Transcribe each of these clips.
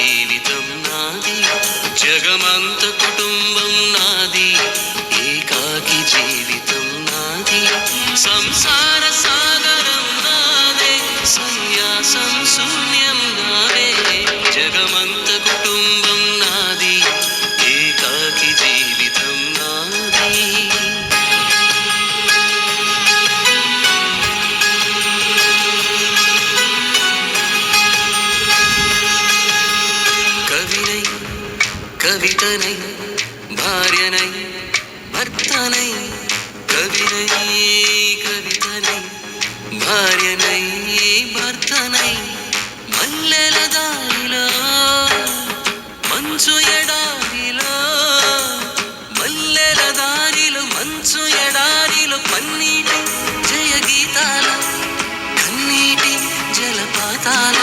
జీవితం నాది, జగమంత కుటుంబం నాది, ఏకాకి జీవితం నాది, సంసార సాగరం నాదే, సన్యాసం శూన్యం నాదే, జగమంత కుటుంబం నాది, ఏకాకి జీవితం నాది. కవినై కవితనై భార్యనై భర్తనై, కవినై కవితనై భార్యనై భర్తనై, మల్లెల దారిలో మంచు ఎడారిలో, మల్లెల దారిలో మంచు ఎడారిలో, పన్నీటి జయ గీతాల కన్నీటి జలపాతాల,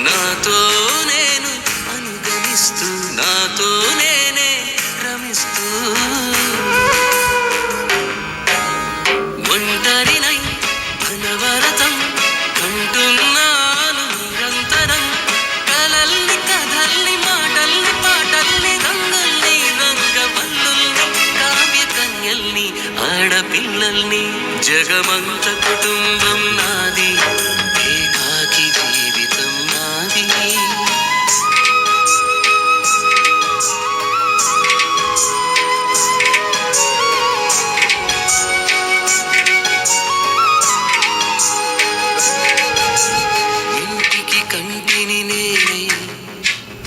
నాతో నేను అనుగమిస్తూ, నాతో నేనే రమిస్తూ, ఒంటరినై అనవరతం కంటున్నాను నిరంతరం, కలల్ని కథల్ని మాటల్ని పాటల్ని రంగుల్ని రంగవల్లుల్ని కావ్య కన్యల్ని ఆడపిల్లల్ని, జగమంత కుటుంబం నాది, ఏకాకి జీవితం నాది. ఇంటికి కంటిని నేనే,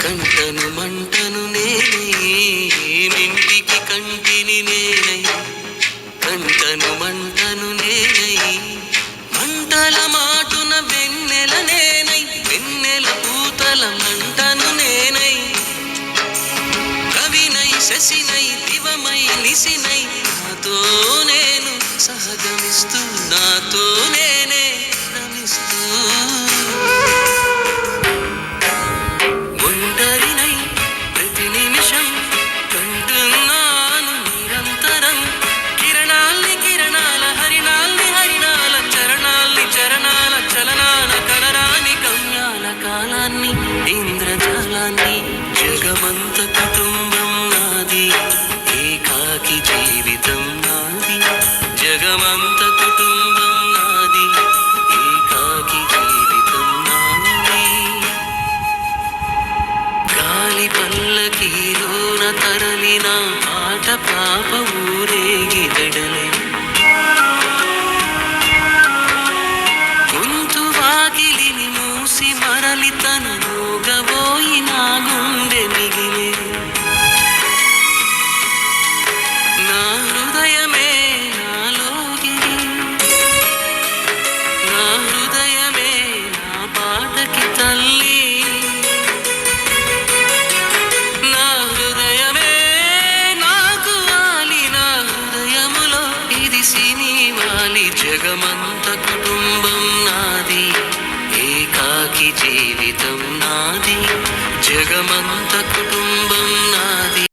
కంటను మంటను నేనే, ఇంటికి కంటిని నేనే, కంటను మంటను నేనే, మంటల మాటున వెన్నెల నేనై, వెన్నెల పూతల మంటను నేనై, కవినై శశినై దివమై నిశినై, నాతో నేను సహగమిస్తూ, నాతో నేనే రమిస్తూ, ఒంటరినై ప్రతి నిమిషం కంటున్నాను నిరంతరం, కిరణాల్ని కిరణాల హరిణాల్ని హరిణాల, చరణాల్ని చరణాల చలనాల, కలరాని గమ్యాల కాలాన్ని ఇంద్రజాలాన్ని, జగమంత కుటుంబం నాది, ఏకాకి జీవితం నాది, జగమంత కుటుంబం నాది, ఏకాకి జీవితం నాది. గాలి పల్లకీలోన తరలిన ఆట పాప ఊరేగి వెడలే, గొంతు వాకిలిని మూసి మరలి తను మూగబోయి నా గుండె మిగిలే, నా హృదయమే నాలోగిరి, నా హృదయమే నా పాటకి తల్లి, నా హృదయమే నాకు వాలి, నా హృదయములో ఇది సినీ వాలి, జగమంత